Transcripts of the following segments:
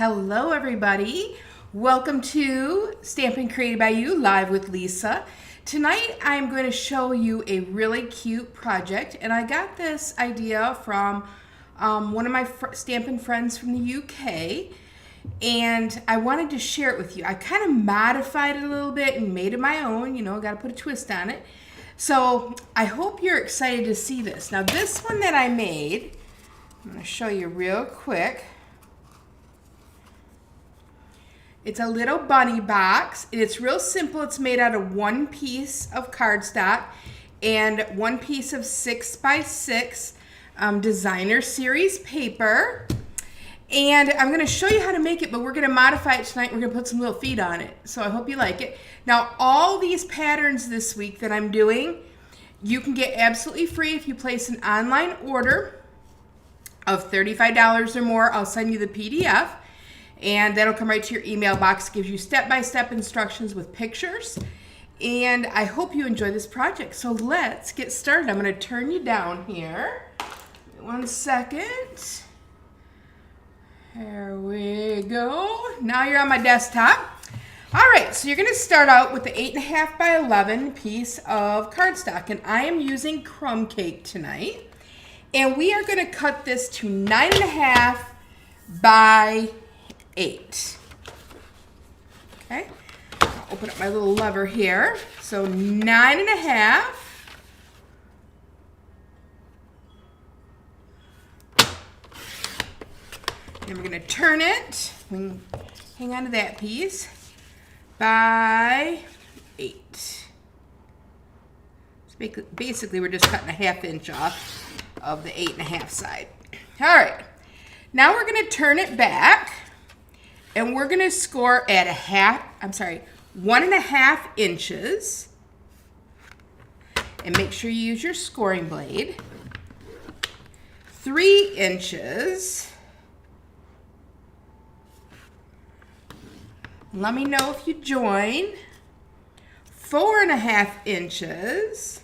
Hello everybody. Welcome to Stampin' Created by You, Live with Lisa. Tonight I'm going to show you a really cute project, and I got this idea from one of my stampin' friends from the UK, and I wanted to share it with you. I kind of modified it a little bit and made it my own, you know, got to put a twist on it. So I hope you're excited to see this. Now this one that I made, I'm going to show you real quick. It's a little bunny box, and it's real simple. It's made out of one piece of cardstock and one piece of 6x6 designer series paper. And I'm going to show you how to make it, but we're going to modify it tonight. We're going to put some little feet on it, so I hope you like it. Now, all these patterns this week that I'm doing, you can get absolutely free if you place an online order of $35 or more. I'll send you the PDF. And that'll come right to your email box. Gives you step-by-step instructions with pictures. And I hope you enjoy this project. So let's get started. I'm going to turn you down here. 1 second. There we go. Now you're on my desktop. All right, so you're going to start out with the 8.5 by 11 piece of cardstock. And I am using crumb cake tonight. And we are going to cut this to 9.5 by 8. Okay, I'll open up my little lever here. So 9.5. Then we're going to turn it. We can hang on to that piece. By 8. So basically, we're just cutting a 1/2 inch off of the 8.5 side. All right. Now we're going to turn it back. And we're going to score at 1.5 inches. And make sure you use your scoring blade. 3 inches. Let me know if you join. 4.5 inches.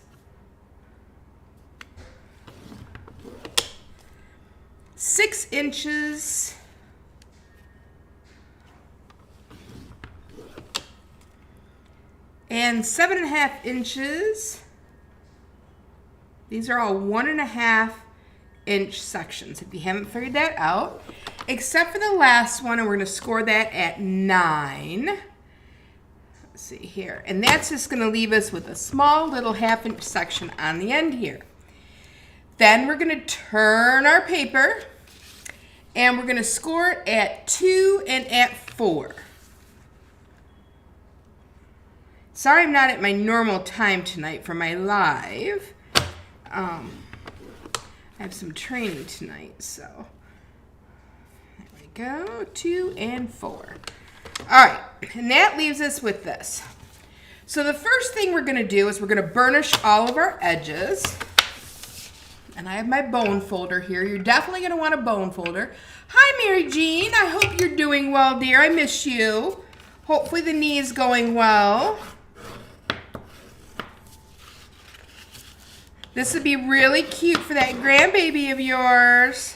6 inches. And 7.5 inches. These are all 1.5 inch sections, if you haven't figured that out. Except for the last one, and we're going to score that at 9. Let's see here. And that's just going to leave us with a small little 1/2 inch section on the end here. Then we're going to turn our paper, and we're going to score it at 2 and at 4. Sorry I'm not at my normal time tonight for my live. I have some training tonight, so there we go, 2 and 4. All right, and that leaves us with this. So the first thing we're going to do is we're going to burnish all of our edges. And I have my bone folder here. You're definitely going to want a bone folder. Hi, Mary Jean. I hope you're doing well, dear. I miss you. Hopefully the knee is going well. This would be really cute for that grandbaby of yours.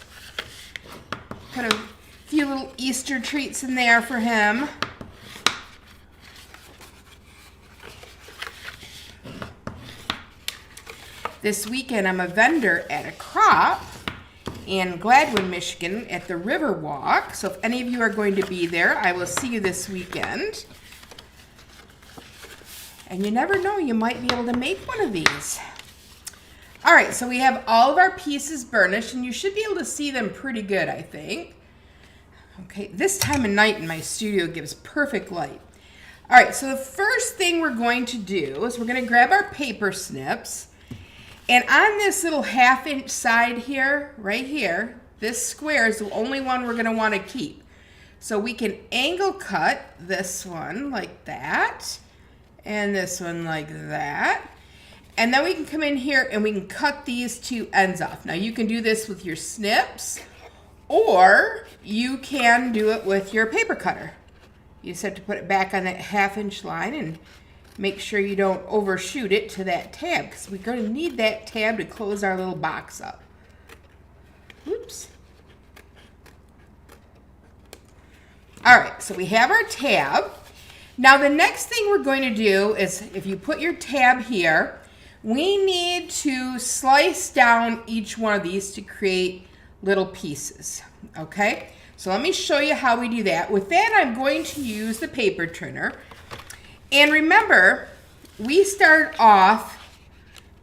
Put a few little Easter treats in there for him. This weekend I'm a vendor at a crop in Gladwin, Michigan at the River Walk. So if any of you are going to be there, I will see you this weekend. And you never know, you might be able to make one of these. All right, so we have all of our pieces burnished, and you should be able to see them pretty good, I think. Okay, this time of night in my studio gives perfect light. All right, so the first thing we're going to do is we're going to grab our paper snips, and on this little 1/2 inch side here, right here, this square is the only one we're going to want to keep. So we can angle cut this one like that, and this one like that. And then we can come in here and we can cut these 2 ends off. Now you can do this with your snips, or you can do it with your paper cutter. You just have to put it back on that 1/2 inch line and make sure you don't overshoot it to that tab, because we're going to need that tab to close our little box up. Oops. All right, so we have our tab. Now the next thing we're going to do is, if you put your tab here, we need to slice down each one of these to create little pieces, okay? So let me show you how we do that. With that, I'm going to use the paper trimmer. And remember, we start off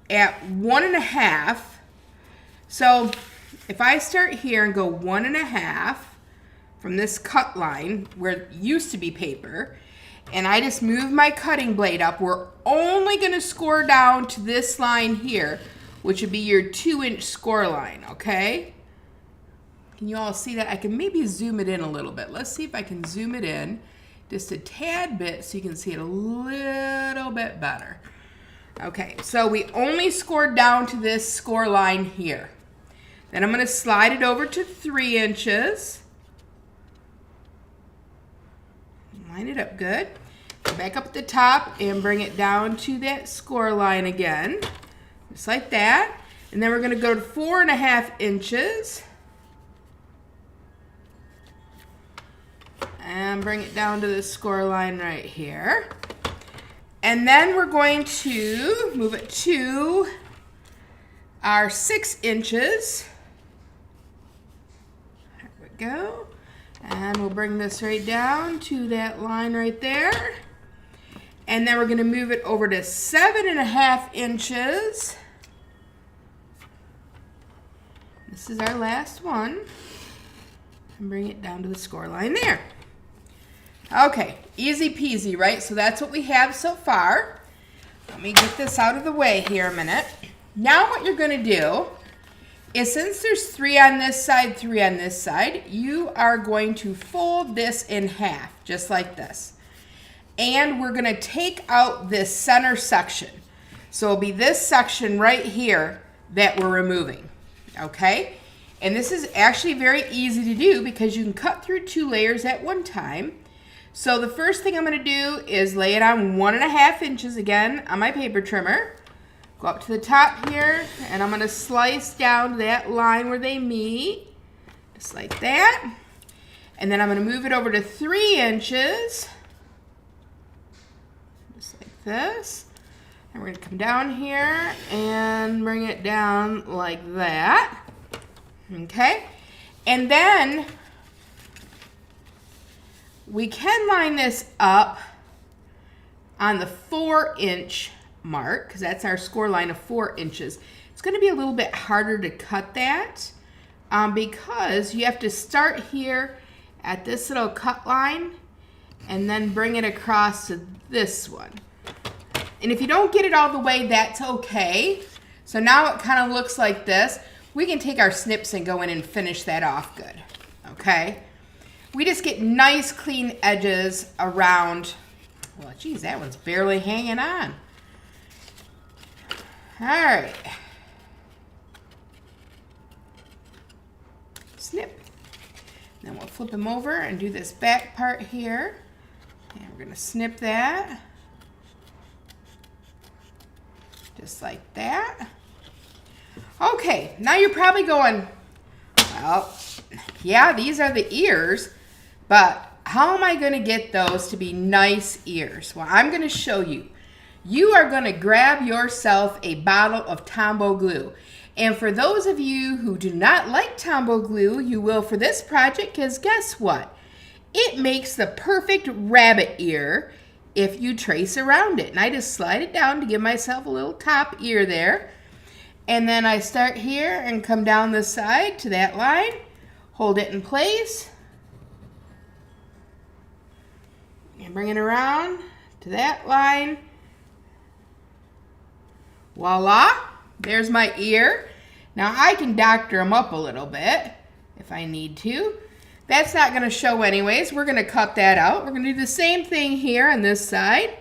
at 1.5. So if I start here and go 1.5 from this cut line where it used to be paper, and I just move my cutting blade up, we're only going to score down to this line here, which would be your 2-inch score line, okay? Can you all see that? I can maybe zoom it in a little bit. Let's see if I can zoom it in just a tad bit so you can see it a little bit better. Okay, so we only scored down to this score line here. Then I'm going to slide it over to 3 inches. Line it up good. Go back up at the top and bring it down to that score line again. Just like that. And then we're going to go to 4.5 inches. And bring it down to the score line right here. And then we're going to move it to our 6 inches. There we go. And we'll bring this right down to that line right there. And then we're going to move it over to 7.5 inches. This is our last one. And bring it down to the score line there. Okay, easy peasy, right? So that's what we have so far. Let me get this out of the way here a minute. Now what you're going to do is, since there's 3 on this side, 3 on this side, you are going to fold this in half, just like this. And we're going to take out this center section. So it'll be this section right here that we're removing, okay? And this is actually very easy to do because you can cut through 2 layers at one time. So the first thing I'm going to do is lay it on 1.5 inches again on my paper trimmer. Go up to the top here, and I'm going to slice down that line where they meet, just like that. And then I'm going to move it over to 3 inches, just like this. And we're going to come down here and bring it down like that. Okay? And then we can line this up on the 4-inch mark, because that's our score line of 4 inches. It's going to be a little bit harder to cut that because you have to start here at this little cut line and then bring it across to this one. And if you don't get it all the way, that's okay. So now it kind of looks like this. We can take our snips and go in and finish that off good, okay? We just get nice clean edges around. Well, geez, that one's barely hanging on. All right. Snip. Then we'll flip them over and do this back part here. And we're going to snip that. Just like that. Okay, now you're probably going, well, yeah, these are the ears, but how am I going to get those to be nice ears? Well, I'm going to show you. You are going to grab yourself a bottle of Tombow glue. And for those of you who do not like Tombow glue, you will for this project, because guess what? It makes the perfect rabbit ear if you trace around it. And I just slide it down to give myself a little top ear there. And then I start here and come down this side to that line, hold it in place, and bring it around to that line. Voila, there's my ear. Now I can doctor them up a little bit if I need to. That's not going to show anyways. We're going to cut that out. We're going to do the same thing here on this side.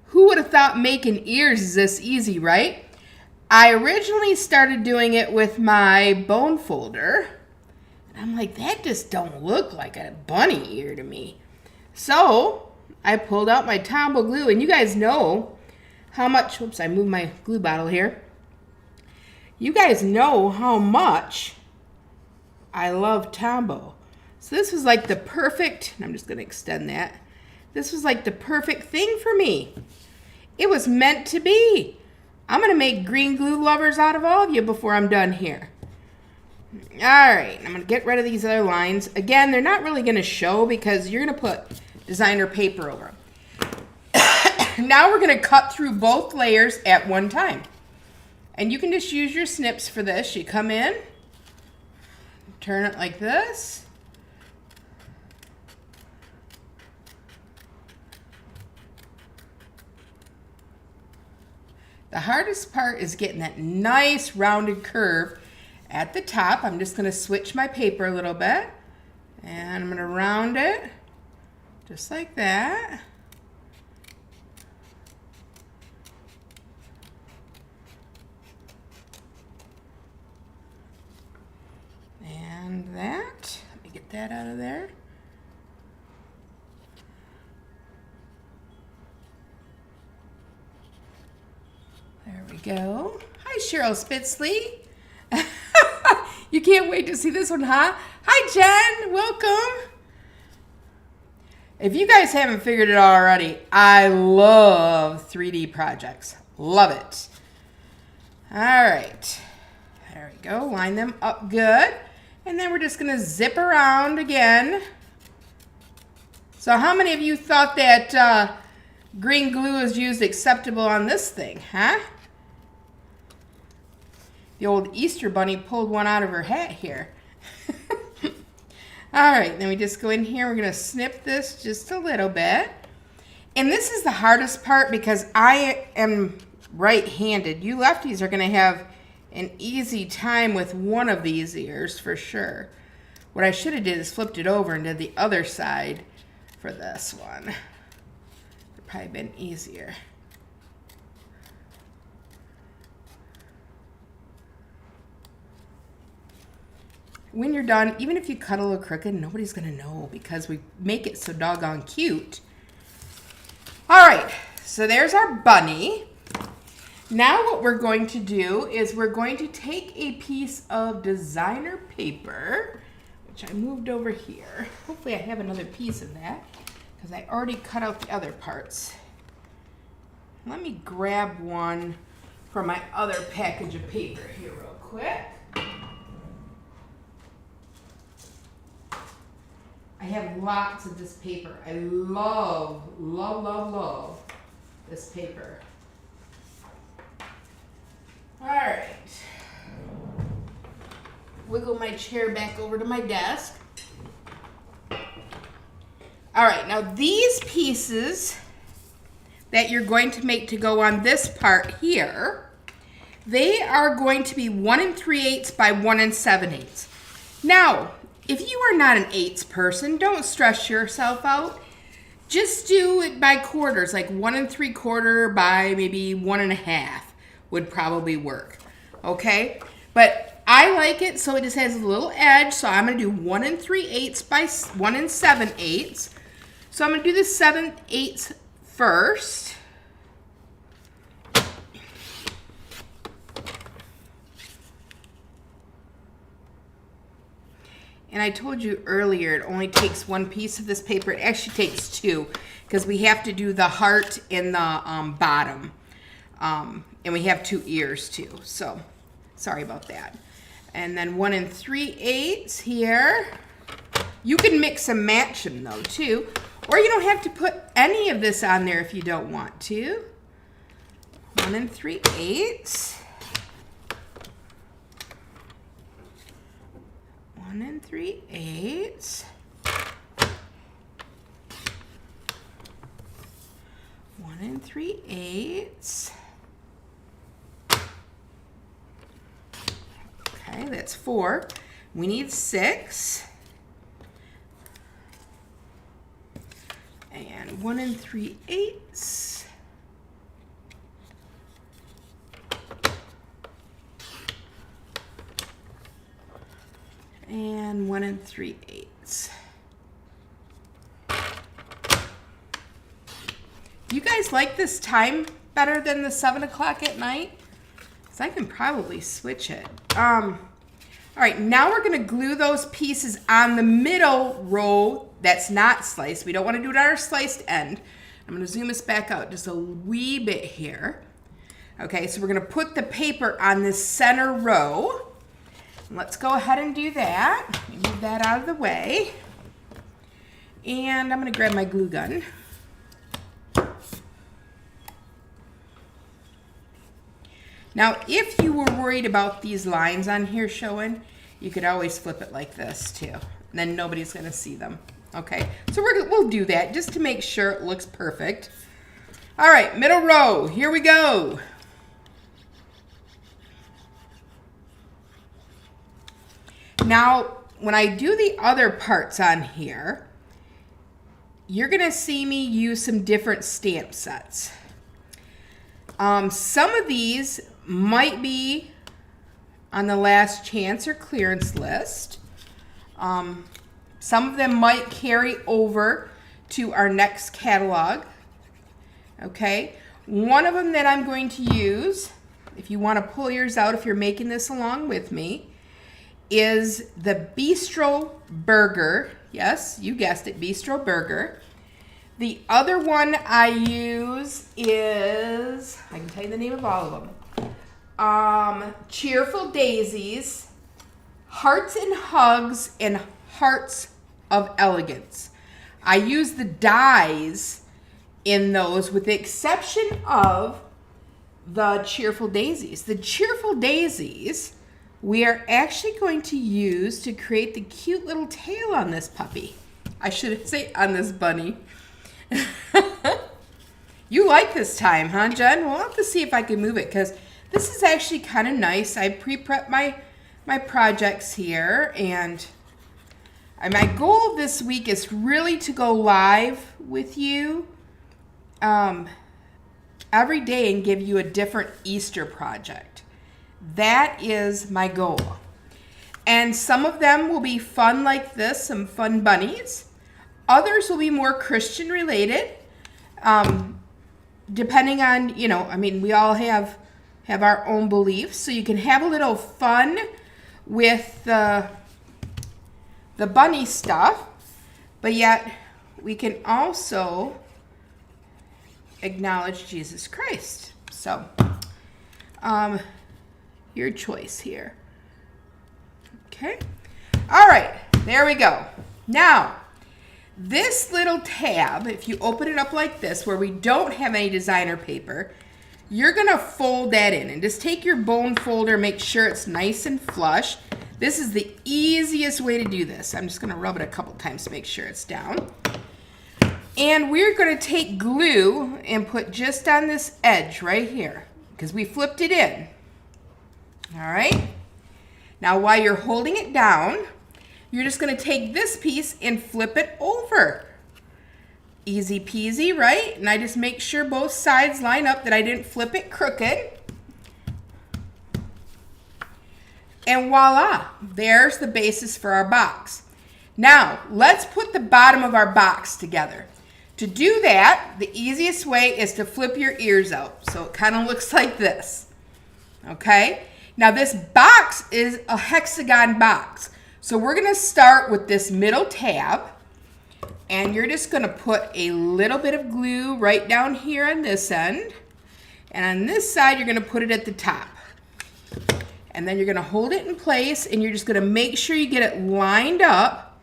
Who would have thought making ears is this easy, right? I originally started doing it with my bone folder. And I'm like, that just don't look like a bunny ear to me. So I pulled out my Tombow glue, and you guys know how much, whoops, I moved my glue bottle here. You guys know how much I love Tombow. So this was like the perfect, I'm just gonna extend that. This was like the perfect thing for me. It was meant to be. I'm gonna make green glue lovers out of all of you before I'm done here. All right, I'm gonna get rid of these other lines. Again, they're not really gonna show because you're gonna put designer paper over them. Now we're gonna cut through both layers at one time. And you can just use your snips for this. You come in, turn it like this. The hardest part is getting that nice rounded curve at the top. I'm just gonna switch my paper a little bit and I'm gonna round it just like that. And that, let me get that out of there. There we go. Hi, Cheryl Spitzley. You can't wait to see this one, huh? Hi, Jen. Welcome. If you guys haven't figured it out already, I love 3D projects. Love it. All right. There we go. Line them up good. And then we're just going to zip around again. So how many of you thought that green glue is used acceptable on this thing, huh? The old Easter bunny pulled one out of her hat here. All right, then we just go in here. We're going to snip this just a little bit. And this is the hardest part because I am right-handed. You lefties are going to have an easy time with one of these ears for sure. What I should have did is flipped it over and did the other side for this one. It would probably been easier. When you're done, even if you cut a little crooked, nobody's gonna know because we make it so doggone cute. All right, so there's our bunny. Now what we're going to do is we're going to take a piece of designer paper, which I moved over here. Hopefully I have another piece of that because I already cut out the other parts. Let me grab one from my other package of paper here real quick. I have lots of this paper. I love, love, love, love this paper. All right. Wiggle my chair back over to my desk. All right, now these pieces that you're going to make to go on this part here, they are going to be 1 3/8 by 1 7/8. Now, if you are not an 8s person, don't stress yourself out. Just do it by quarters, like 1 3/4 by maybe 1 1/2 would probably work, okay? But I like it so it just has a little edge, so I'm gonna do 1 3/8 by 1 7/8. So I'm gonna do the 7/8 first. And I told you earlier, it only takes one piece of this paper. It actually takes two because we have to do the heart and the bottom. And we have 2 ears too. So sorry about that. And then 1 3/8 here. You can mix and match them though too. Or you don't have to put any of this on there if you don't want to. 1 3/8. 1 3/8. 1 3/8. Okay, that's 4. We need 6. And 1 3/8. And 1 3/8. You guys like this time better than the 7 o'clock at night? Because I can probably switch it. All right, now we're gonna glue those pieces on the middle row that's not sliced. We don't wanna do it on our sliced end. I'm gonna zoom this back out just a wee bit here. Okay, so we're gonna put the paper on this center row. Let's go ahead and do that. Move that out of the way. And I'm gonna grab my glue gun. Now, if you were worried about these lines on here showing, you could always flip it like this too. And then nobody's gonna see them. Okay, so we'll do that just to make sure it looks perfect. All right, middle row, here we go. Now, when I do the other parts on here, you're gonna see me use some different stamp sets. Some of these might be on the last chance or clearance list. Some of them might carry over to our next catalog. Okay, one of them that I'm going to use, if you want to pull yours out if you're making this along with me, is the Bistro Burger. Yes, you guessed it, Bistro Burger. The other one I use is, I can tell you the name of all of them. Cheerful Daisies, Hearts and Hugs, and Hearts of Elegance. I use the dies in those with the exception of the Cheerful Daisies. The Cheerful Daisies we are actually going to use to create the cute little tail on this puppy. I should say on this bunny. You like this time, huh, Jen? We'll have to see if I can move it because this is actually kind of nice. I pre-prepped my projects here, and my goal this week is really to go live with you every day and give you a different Easter project. That is my goal. And some of them will be fun like this, some fun bunnies. Others will be more Christian related, depending on, we all have our own beliefs. So you can have a little fun with the bunny stuff, but yet we can also acknowledge Jesus Christ. So, your choice here. Okay. All right, there we go. Now, this little tab, if you open it up like this, where we don't have any designer paper, you're gonna fold that in and just take your bone folder, make sure it's nice and flush. This is the easiest way to do this. I'm just gonna rub it a couple times to make sure it's down. And we're gonna take glue and put just on this edge right here because we flipped it in. All right. Now while you're holding it down, you're just gonna take this piece and flip it over. Easy peasy, right? And I just make sure both sides line up, that I didn't flip it crooked. And voila, there's the basis for our box. Now, let's put the bottom of our box together. To do that, the easiest way is to flip your ears out. So it kind of looks like this, okay? Now this box is a hexagon box. So we're gonna start with this middle tab, and you're just gonna put a little bit of glue right down here on this end. And on this side, you're gonna put it at the top. And then you're gonna hold it in place, and you're just gonna make sure you get it lined up.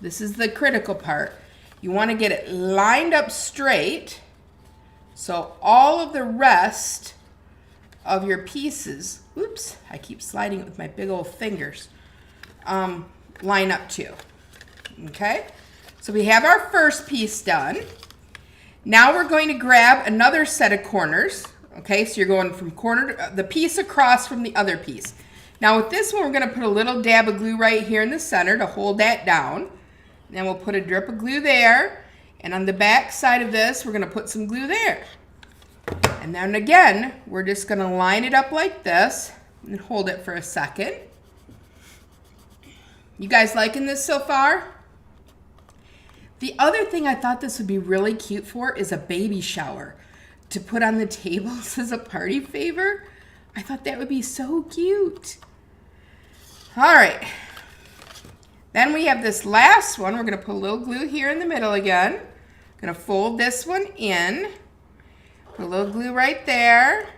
This is the critical part. You wanna get it lined up straight, so all of the rest of your pieces, oops, I keep sliding it with my big old fingers, line up too, okay? So we have our first piece done. Now we're going to grab another set of corners, okay? So you're going from corner to the piece across from the other piece. Now with this one, we're gonna put a little dab of glue right here in the center to hold that down. Then we'll put a drip of glue there. And on the back side of this, we're gonna put some glue there. And then again, we're just gonna line it up like this and hold it for a second. You guys liking this so far? The other thing I thought this would be really cute for is a baby shower to put on the tables as a party favor. I thought that would be so cute. All right. Then we have this last one. We're going to put a little glue here in the middle again. Going to fold this one in. Put a little glue right there.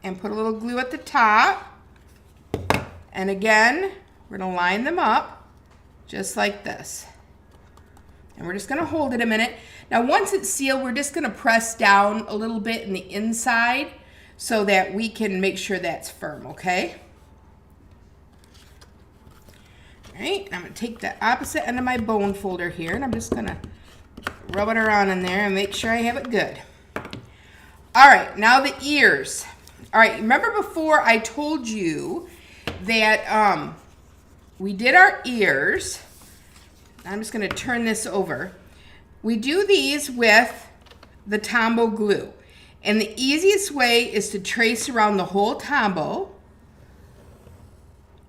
And put a little glue at the top. And again, we're going to line them up just like this. And we're just going to hold it a minute. Now once it's sealed, we're just going to press down a little bit in the inside so that we can make sure that's firm, okay? All right, I'm going to take the opposite end of my bone folder here, and I'm just going to rub it around in there and make sure I have it good. All right, now the ears. All right, remember before I told you that we did our ears. I'm just going to turn this over. We do these with the Tombow glue. And the easiest way is to trace around the whole Tombow.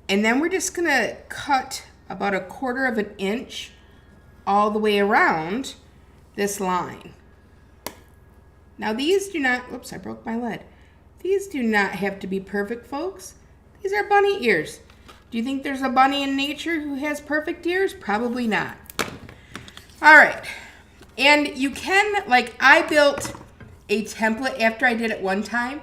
And then we're just going to cut about 1/4 of an inch all the way around this line. Now these do not, oops, I broke my lead. These do not have to be perfect, folks. These are bunny ears. Do you think there's a bunny in nature who has perfect ears? Probably not. All right. And you can, like I built a template after I did it one time.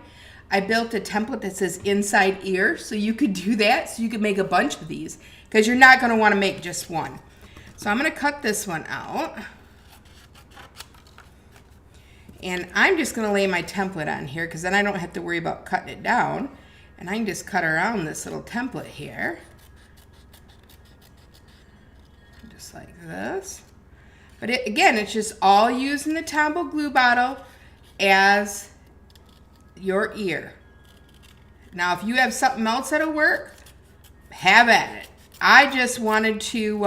I built a template that says inside ear, so you could do that, so you could make a bunch of these, because you're not going to want to make just one. So I'm going to cut this one out. And I'm just going to lay my template on here, because then I don't have to worry about cutting it down. And I can just cut around this little template here. Just like this. But again, it's just all using the Tombow glue bottle as your ear. Now, if you have something else that'll work, have at it. I just wanted to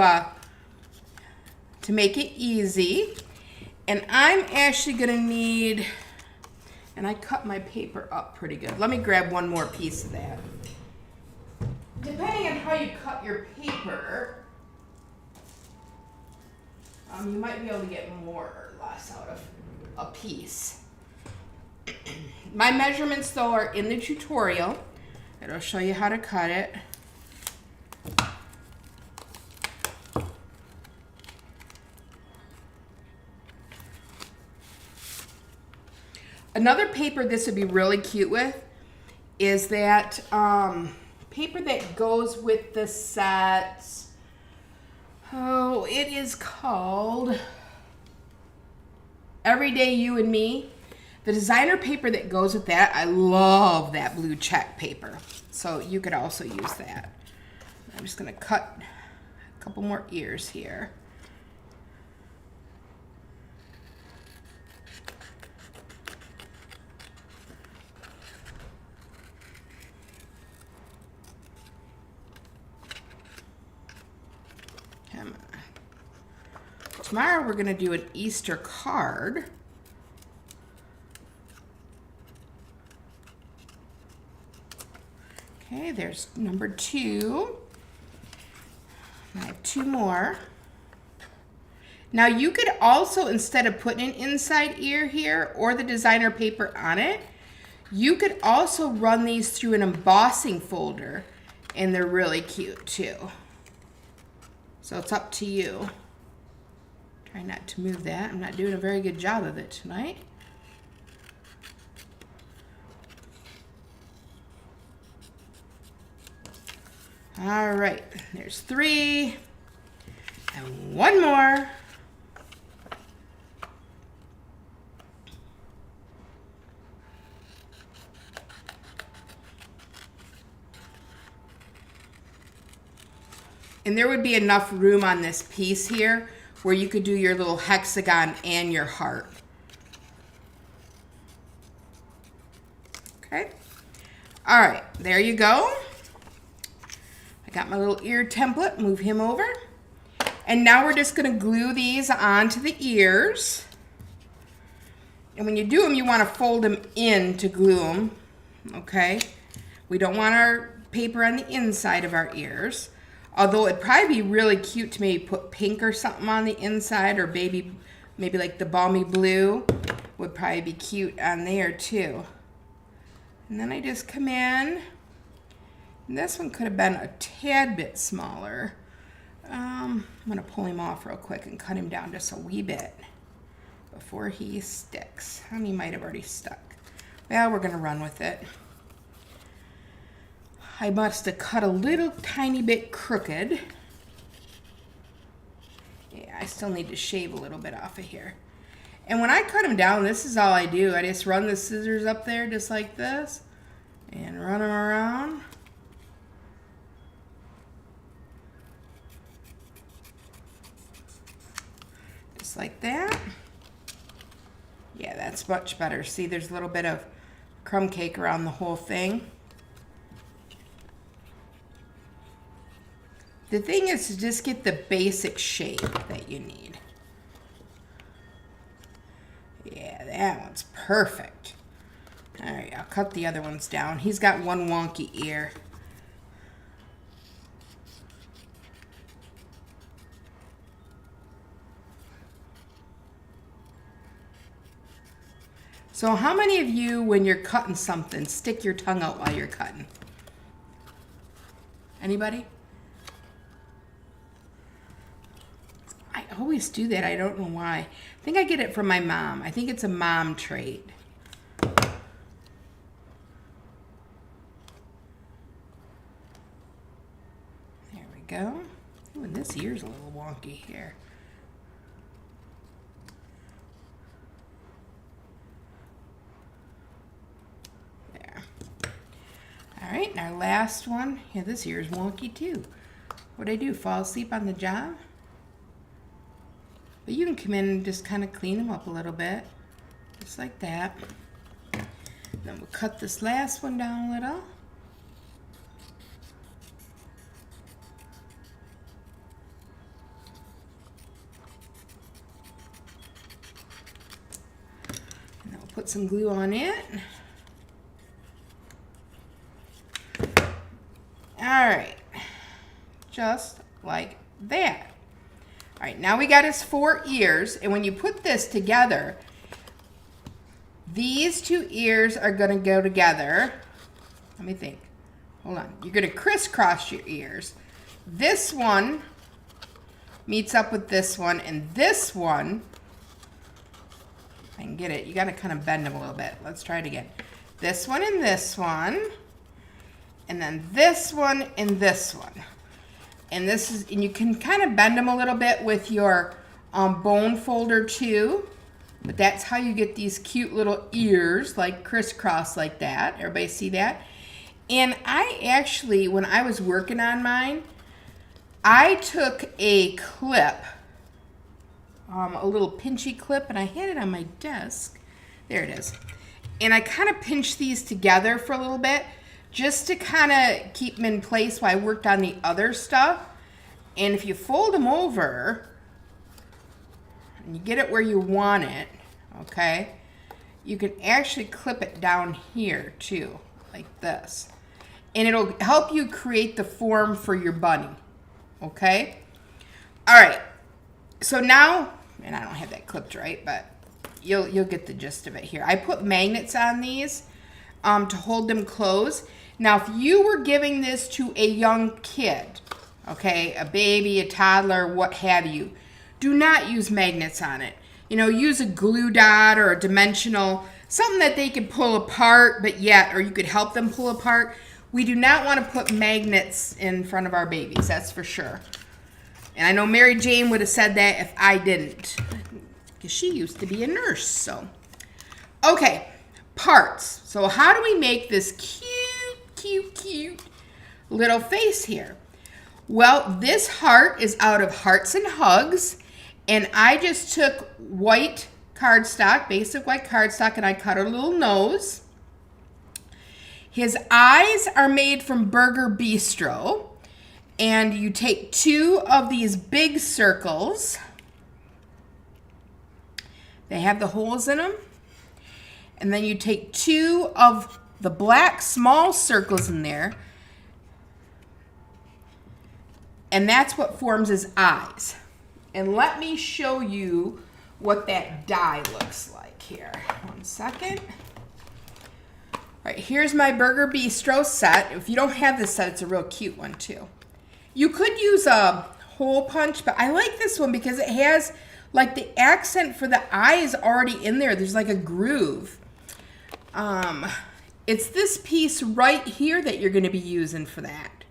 make it easy. And I'm actually gonna need, and I cut my paper up pretty good. Let me grab one more piece of that. Depending on how you cut your paper, you might be able to get more or less out of a piece. My measurements, though, are in the tutorial. It'll show you how to cut it. Another paper this would be really cute with is that paper that goes with the sets. Oh, it is called Everyday You and Me. The designer paper that goes with that, I love that blue check paper. So you could also use that. I'm just going to cut a couple more ears here. Come on. Tomorrow we're going to do an Easter card. Okay, there's number 2. I have 2 more. Now you could also, instead of putting an inside ear here or the designer paper on it, you could also run these through an embossing folder, and they're really cute too. So it's up to you. Try not to move that. I'm not doing a very good job of it tonight. All right, there's 3 and 1 more. And there would be enough room on this piece here where you could do your little hexagon and your heart. Okay. All right, there you go. I got my little ear template, move him over. And now we're just gonna glue these onto the ears. And when you do them, you wanna fold them in to glue them, okay? We don't want our paper on the inside of our ears. Although it'd probably be really cute to maybe put pink or something on the inside, or maybe like the balmy blue would probably be cute on there too. And then I just come in And this one could have been a tad bit smaller. I'm going to pull him off real quick and cut him down just a wee bit before he sticks. And he might have already stuck. Well, we're going to run with it. I must have cut a little tiny bit crooked. Yeah, I still need to shave a little bit off of here. And when I cut them down, this is all I do. I just run the scissors up there just like this and run them around. Just like that. Yeah, that's much better. See, there's a little bit of crumb cake around the whole thing. The thing is to just get the basic shape that you need. Yeah, that one's perfect. All right, I'll cut the other ones down. He's got one wonky ear. So how many of you, when you're cutting something, stick your tongue out while you're cutting? Anybody? I always do that. I don't know why. I think I get it from my mom. I think it's a mom trait. There we go. Ooh, and this ear's a little wonky here. There. All right, and our last one. Yeah, this ear's wonky too. What'd I do? Fall asleep on the job? But you can come in and just kind of clean them up a little bit, just like that. Then we'll cut this last one down a little. And then we'll put some glue on it. All right, just like that. All right, now we got his 4 ears, and when you put this together, these 2 ears are going to go together. Let me think. Hold on. You're going to crisscross your ears. This one meets up with this one, and this one, if I can get it, you got to kind of bend them a little bit. Let's try it again. This one and this one, and then this one and this one. And this is, and you can kind of bend them a little bit with your bone folder too. But that's how you get these cute little ears, like crisscross like that. Everybody see that? And I actually, when I was working on mine, I took a clip, a little pinchy clip, and I had it on my desk. There it is. And I kind of pinched these together for a little bit, just to kind of keep them in place while I worked on the other stuff. And if you fold them over, and you get it where you want it, okay, you can actually clip it down here too, like this. And it'll help you create the form for your bunny, okay? All right, so now, and I don't have that clipped right, but you'll get the gist of it here. I put magnets on these to hold them closed. Now, if you were giving this to a young kid, okay, a baby, a toddler, what have you, do not use magnets on it. You know, use a glue dot or a dimensional, something that they could pull apart, but yet, or you could help them pull apart. We do not want to put magnets in front of our babies, that's for sure. And I know Mary Jane would have said that if I didn't, because she used to be a nurse, so. Okay, parts. So how do we make this cute little face here? Well, this heart is out of Hearts and Hugs, and I just took white cardstock, basic white cardstock, and I cut a little nose. His eyes are made from Burger Bistro, and you take 2 of these big circles. They have the holes in them. And then you take 2 of the black small circles in there, and that's what forms his eyes. And let me show you what that die looks like here. 1 second. right, here's my Burger Bistro set. If you don't have this set, it's a real cute one too. You could use a hole punch, but I like this one because it has like the accent for the eyes already in there. There's like a groove. It's this piece right here that you're going to be using for that.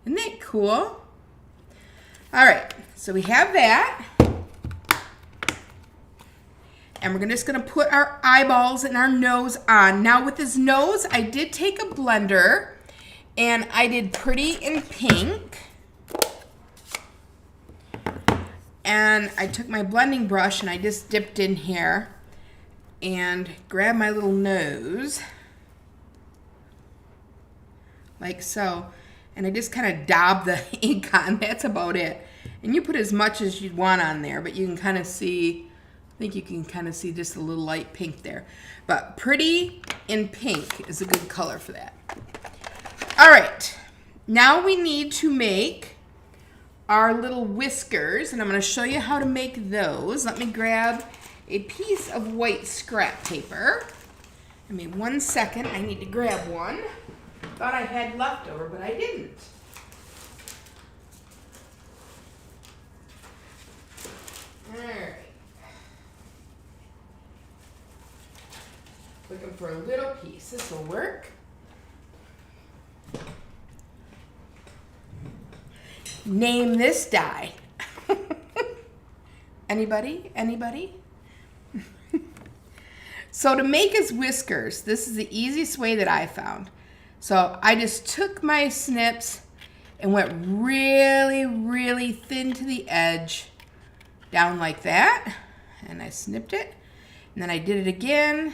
Isn't that cool? All right, so we have that. And we're just going to put our eyeballs and our nose on. Now with his nose, I did take a blender and I did Pretty in Pink. And I took my blending brush and I just dipped in here and grabbed my little nose. Like so. And I just kind of daub the ink on. That's about it. And you put as much as you'd want on there, but you can kind of see, I think you can kind of see just a little light pink there. But Pretty in Pink is a good color for that. All right. Now we need to make our little whiskers, and I'm going to show you how to make those. Let me grab a piece of white scrap paper. Give me 1 second. I need to grab one. Thought I had leftover, but I didn't. All right. Looking for a little piece. This will work. Name this die. Anybody? Anybody? So to make his whiskers, this is the easiest way that I found. So I just took my snips and went really, really thin to the edge, down like that, and I snipped it, and then I did it again,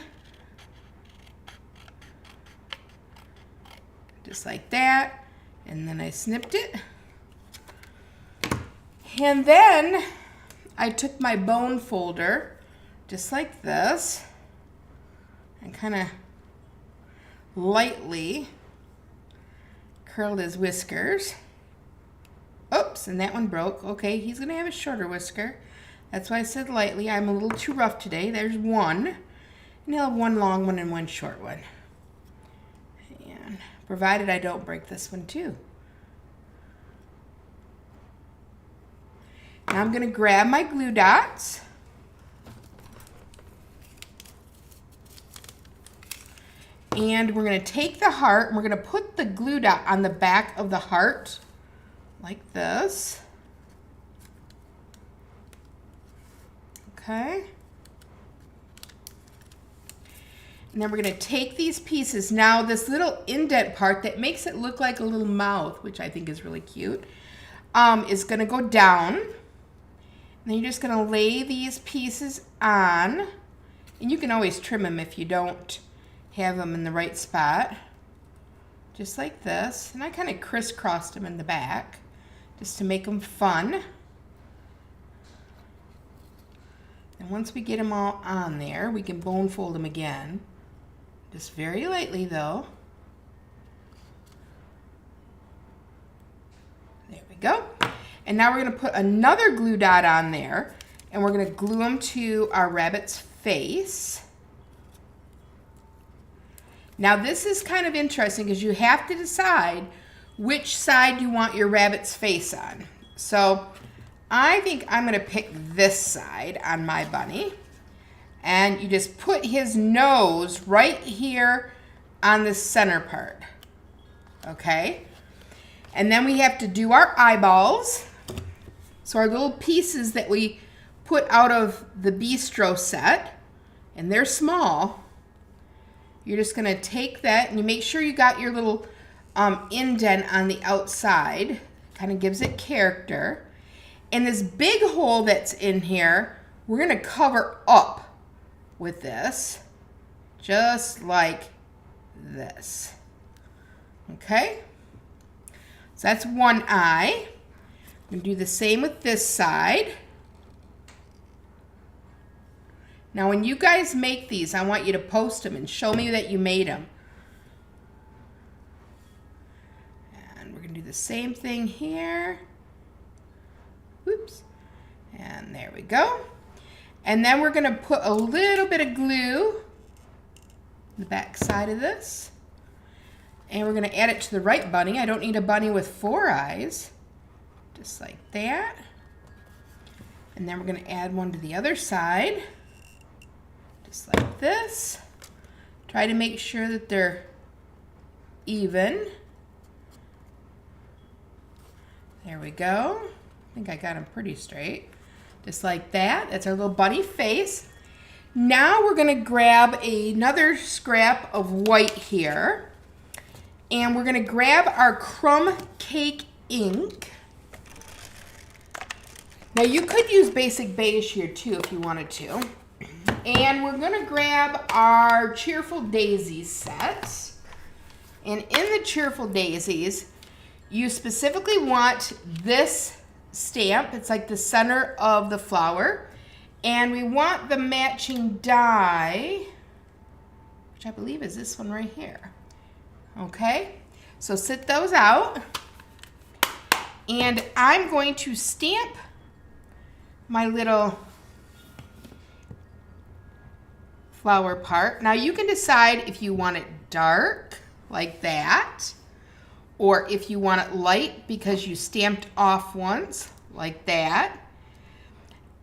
just like that, and then I snipped it, and then I took my bone folder, just like this, and kind of lightly curled his whiskers. Oops, and that one broke. Okay, he's gonna have a shorter whisker. That's why I said lightly. I'm a little too rough today. There's one. And he'll have one long one and one short one. And provided I don't break this one too. Now I'm gonna grab my glue dots. And we're going to take the heart and we're going to put the glue dot on the back of the heart like this. Okay. And then we're going to take these pieces. Now this little indent part that makes it look like a little mouth, which I think is really cute, is going to go down. And then you're just going to lay these pieces on. And you can always trim them if you don't have them in the right spot, just like this. And I kind of crisscrossed them in the back just to make them fun. And once we get them all on there, we can bone fold them again, just very lightly though. There we go. And now we're going to put another glue dot on there, and we're going to glue them to our rabbit's face. Now this is kind of interesting because you have to decide which side you want your rabbit's face on. So I think I'm going to pick this side on my bunny. And you just put his nose right here on the center part. Okay? And then we have to do our eyeballs. So our little pieces that we put out of the bistro set, and they're small. You're just going to take that and you make sure you got your little indent on the outside. Kind of gives it character. And this big hole that's in here, we're going to cover up with this, just like this. Okay? So that's one eye. I'm going to do the same with this side. Now when you guys make these, I want you to post them and show me that you made them. And we're going to do the same thing here. Oops. And there we go. And then we're going to put a little bit of glue on the back side of this. And we're going to add it to the right bunny. I don't need a bunny with 4 eyes. Just like that. And then we're going to add one to the other side. Just like this. Try to make sure that they're even. There we go. I think I got them pretty straight. Just like that. That's our little bunny face. Now we're going to grab another scrap of white here. And we're going to grab our crumb cake ink. Now you could use basic beige here too if you wanted to. And we're going to grab our Cheerful Daisies set. And in the Cheerful Daisies, you specifically want this stamp. It's like the center of the flower. And we want the matching die, which I believe is this one right here. Okay, so sit those out. And I'm going to stamp my little flower part. Now you can decide if you want it dark, like that, or if you want it light because you stamped off once, like that.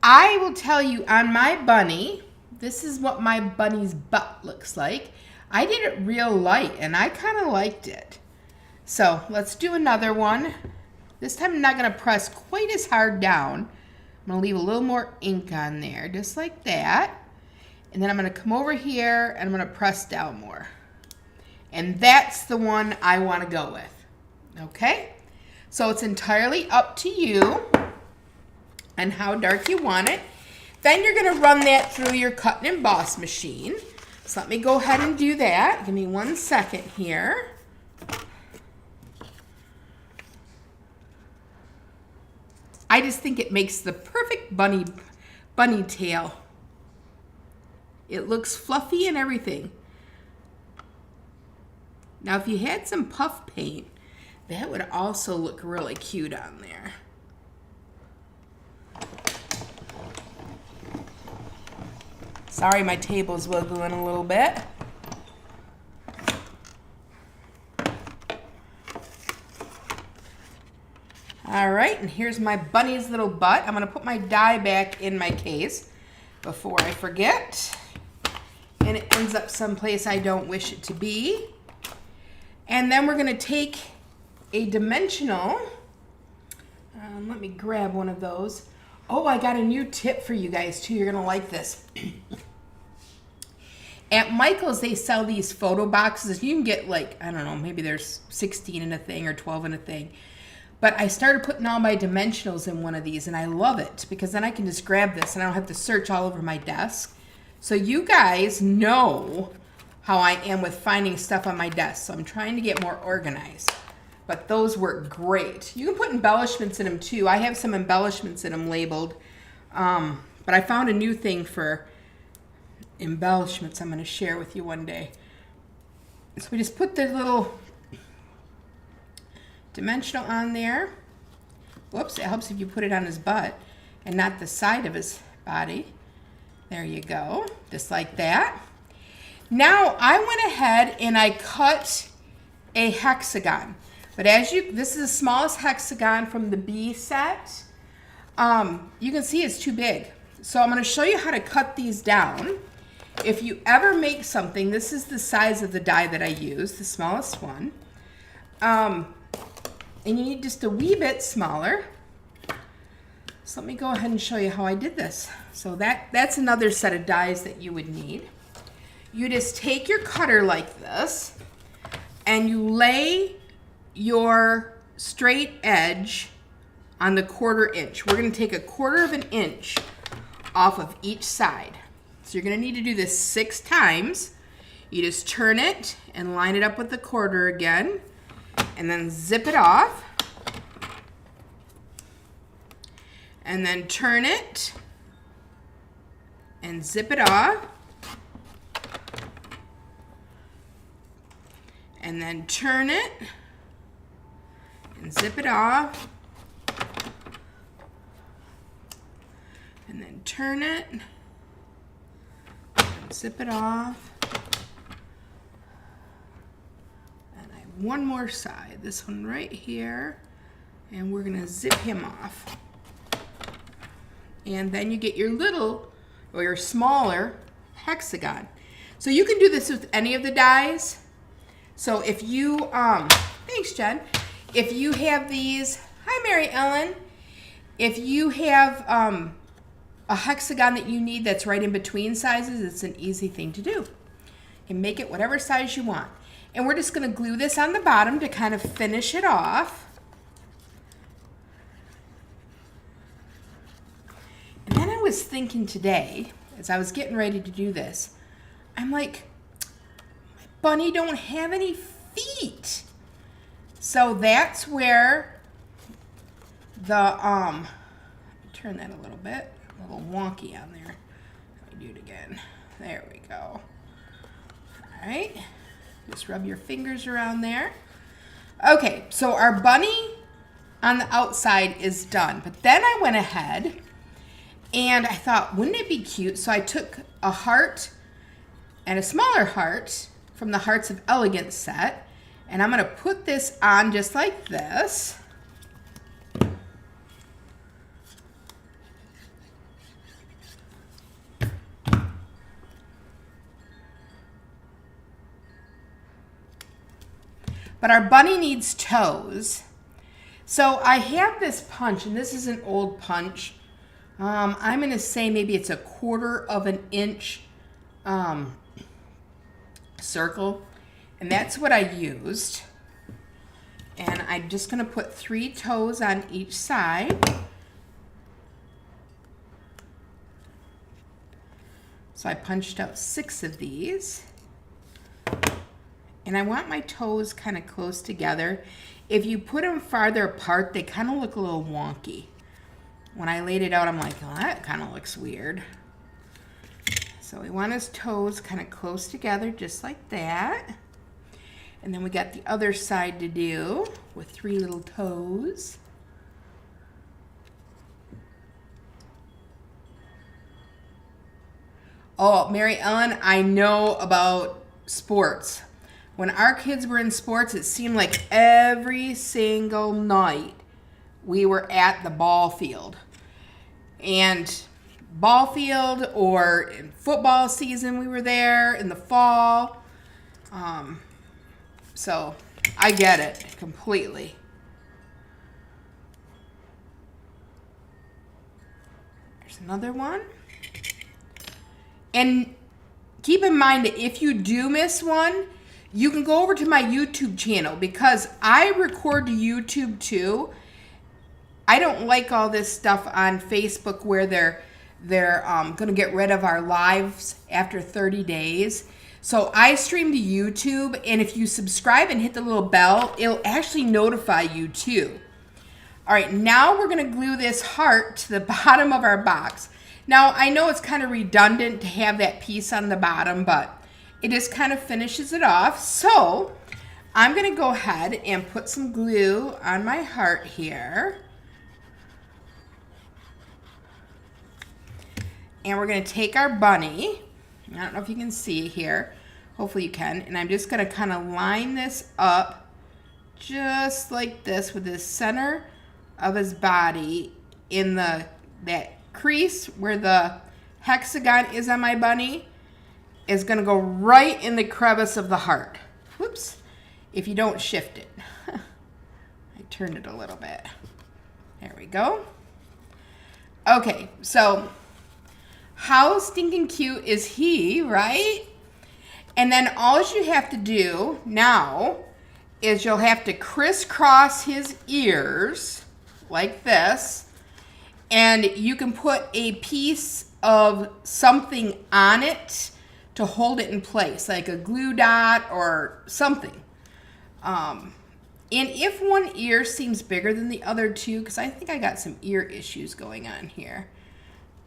I will tell you on my bunny, this is what my bunny's butt looks like. I did it real light and I kind of liked it. So let's do another one. This time I'm not going to press quite as hard down. I'm going to leave a little more ink on there, just like that. And then I'm going to come over here and I'm going to press down more. And that's the one I want to go with. Okay? So it's entirely up to you and how dark you want it. Then you're going to run that through your cut and emboss machine. So let me go ahead and do that. Give me 1 second here. I just think it makes the perfect bunny tail. It looks fluffy and everything. Now if you had some puff paint, that would also look really cute on there. Sorry, my table's wiggling a little bit. All right, and here's my bunny's little butt. I'm gonna put my die back in my case before I forget. And it ends up someplace I don't wish it to be. And then we're gonna take a dimensional, let me grab one of those. Oh, I got a new tip for you guys too. You're gonna like this. At Michael's, they sell these photo boxes. You can get like, I don't know, maybe there's 16 in a thing or 12 in a thing. But I started putting all my dimensionals in one of these and I love it because then I can just grab this and I don't have to search all over my desk. So you guys know how I am with finding stuff on my desk. So I'm trying to get more organized. But those work great. You can put embellishments in them too. I have some embellishments in them labeled. But I found a new thing for embellishments I'm going to share with you one day. So we just put the little dimensional on there. Whoops, it helps if you put it on his butt and not the side of his body. There you go, just like that. Now I went ahead and I cut a hexagon. But as you, this is the smallest hexagon from the B set. You can see it's too big. So I'm going to show you how to cut these down. If you ever make something, this is the size of the die that I use, the smallest one. And you need just a wee bit smaller. So let me go ahead and show you how I did this. So that's another set of dies that you would need. You just take your cutter like this and you lay your straight edge on the 1/4 inch. We're going to take a 1/4 inch off of each side. So you're going to need to do this 6 times. You just turn it and line it up with the 1/4 again and then zip it off. And then turn it and zip it off. And then turn it and zip it off. And then turn it and zip it off. And I one more side, this one right here, and we're gonna zip him off. And then you get your little, or your smaller hexagon. So you can do this with any of the dies. So if you, thanks Jen, if you have these, hi Mary Ellen, if you have a hexagon that you need that's right in between sizes, it's an easy thing to do. You can make it whatever size you want. And we're just gonna glue this on the bottom to kind of finish it off. And then I was thinking today, as I was getting ready to do this, I'm like, my bunny don't have any feet. So that's where the, turn that a little bit, a little wonky on there. Let me do it again. There we go. All right. Just rub your fingers around there. Okay, so our bunny on the outside is done. But then I went ahead and I thought, wouldn't it be cute? So I took a heart and a smaller heart from the Hearts of Elegance set, and I'm gonna put this on just like this. But our bunny needs toes. So I have this punch, and this is an old punch. I'm gonna say maybe it's a 1/4 of an inch circle, and that's what I used. And I'm just gonna put 3 toes on each side. So I punched out 6 of these. And I want my toes kind of close together. If you put them farther apart, they kind of look a little wonky. When I laid it out, I'm like, oh, that kind of looks weird. So we want his toes kind of close together, just like that. And then we got the other side to do with 3 little toes. Oh, Mary Ellen, I know about sports. When our kids were in sports, it seemed like every single night we were at the ball field. And ball field, or in football season we were there in the fall. So I get it completely. There's another one. And keep in mind that if you do miss one, you can go over to my YouTube channel, because I record to YouTube too. I don't like all this stuff on Facebook where they're going to get rid of our lives after 30 days. So I stream to YouTube, and if you subscribe and hit the little bell, it'll actually notify you too. All right, now we're going to glue this heart to the bottom of our box. Now, I know it's kind of redundant to have that piece on the bottom, but it just kind of finishes it off. So I'm going to go ahead and put some glue on my heart here. And we're going to take our bunny. I don't know if you can see here. Hopefully you can. And I'm just going to kind of line this up just like this with the center of his body in that crease where the hexagon is on my bunny. Is going to go right in the crevice of the heart. Whoops. If you don't shift it. I turned it a little bit. There we go. Okay, so how stinking cute is he, right? And then all you have to do now is you'll have to crisscross his ears like this. And you can put a piece of something on it to hold it in place, like a glue dot or something. And if one ear seems bigger than the other two, because I think I got some ear issues going on here,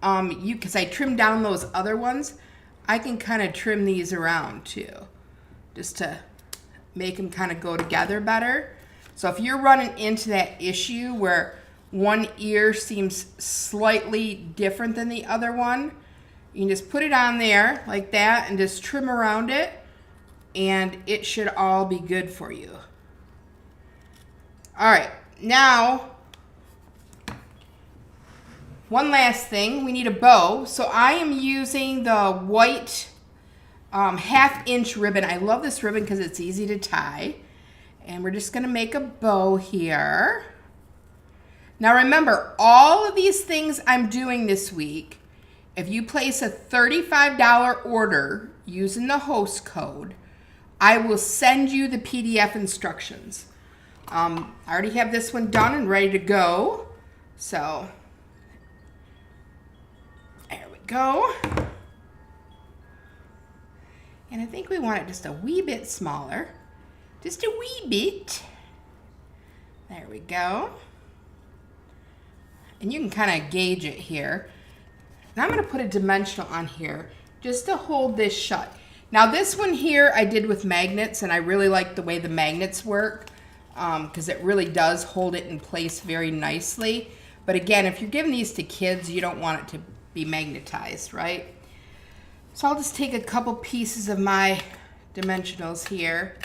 because I trimmed down those other ones, I can kind of trim these around too, just to make them kind of go together better. So if you're running into that issue where one ear seems slightly different than the other one, you can just put it on there like that and just trim around it, and it should all be good for you. All right, now, one last thing, we need a bow. So I am using the white 1/2 inch ribbon. I love this ribbon because it's easy to tie. And we're just gonna make a bow here. Now remember, all of these things I'm doing this week, if you place a $35 order using the host code, I will send you the PDF instructions. I already have this one done and ready to go. So, there we go. And I think we want it just a wee bit smaller. Just a wee bit. There we go. And you can kind of gauge it here. And I'm going to put a dimensional on here just to hold this shut. Now this one here I did with magnets, and I really like the way the magnets work because it really does hold it in place very nicely. But again, if you're giving these to kids, you don't want it to be magnetized, right? So I'll just take a couple pieces of my dimensionals here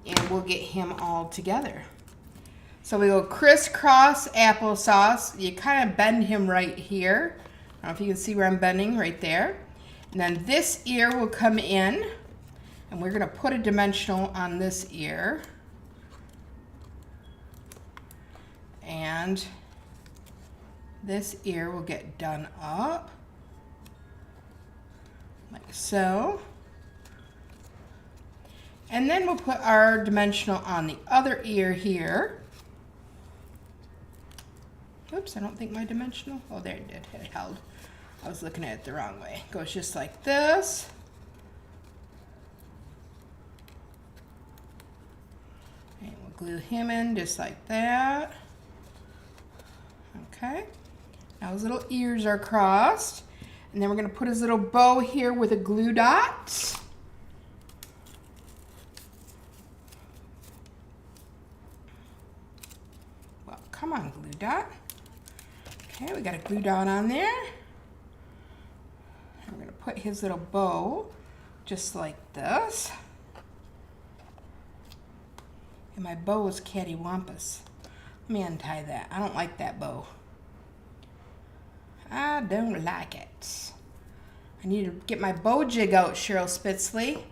and we'll get him all together. So we go crisscross applesauce. You kind of bend him right here. I don't know if you can see where I'm bending, right there. And then this ear will come in, and we're gonna put a dimensional on this ear. And this ear will get done up, like so. And then we'll put our dimensional on the other ear here. Oops, I don't think my dimensional, oh there it did, it held. I was looking at it the wrong way. It goes just like this. And we'll glue him in just like that. Okay, now his little ears are crossed. And then we're gonna put his little bow here with a glue dot. Well, come on, glue dot. Okay, we got a glue dot on there. And we're gonna put his little bow just like this. And my bow is cattywampus. Let me untie that. I don't like that bow. I don't like it. I need to get my bow jig out, Cheryl Spitzley.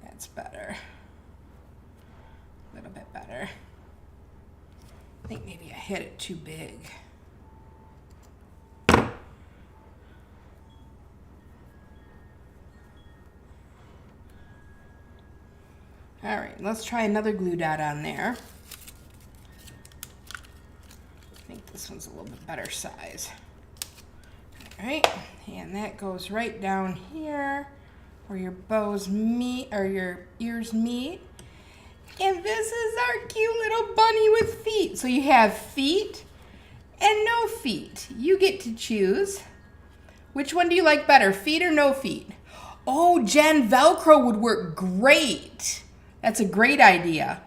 That's better. A little bit better. I think maybe I hit it too big. All right, let's try another glue dot on there. I think this one's a little bit better size. All right, and that goes right down here where your bows meet, or your ears meet. And this is our cute little bunny with feet. So you have feet and no feet. You get to choose. Which one do you like better, feet or no feet? Oh, Jen, Velcro would work great. That's a great idea.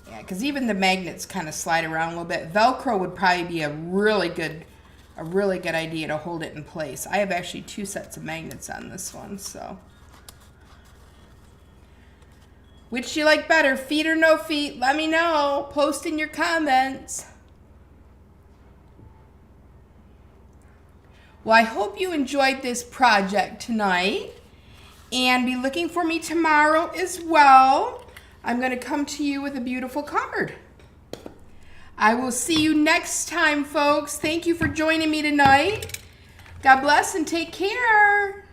Yeah, because even the magnets kind of slide around a little bit. Velcro would probably be a really good idea to hold it in place. I have actually 2 sets of magnets on this one, so. Which do you like better, feet or no feet? Let me know. Post in your comments. Well, I hope you enjoyed this project tonight. And be looking for me tomorrow as well. I'm going to come to you with a beautiful card. I will see you next time, folks. Thank you for joining me tonight. God bless and take care.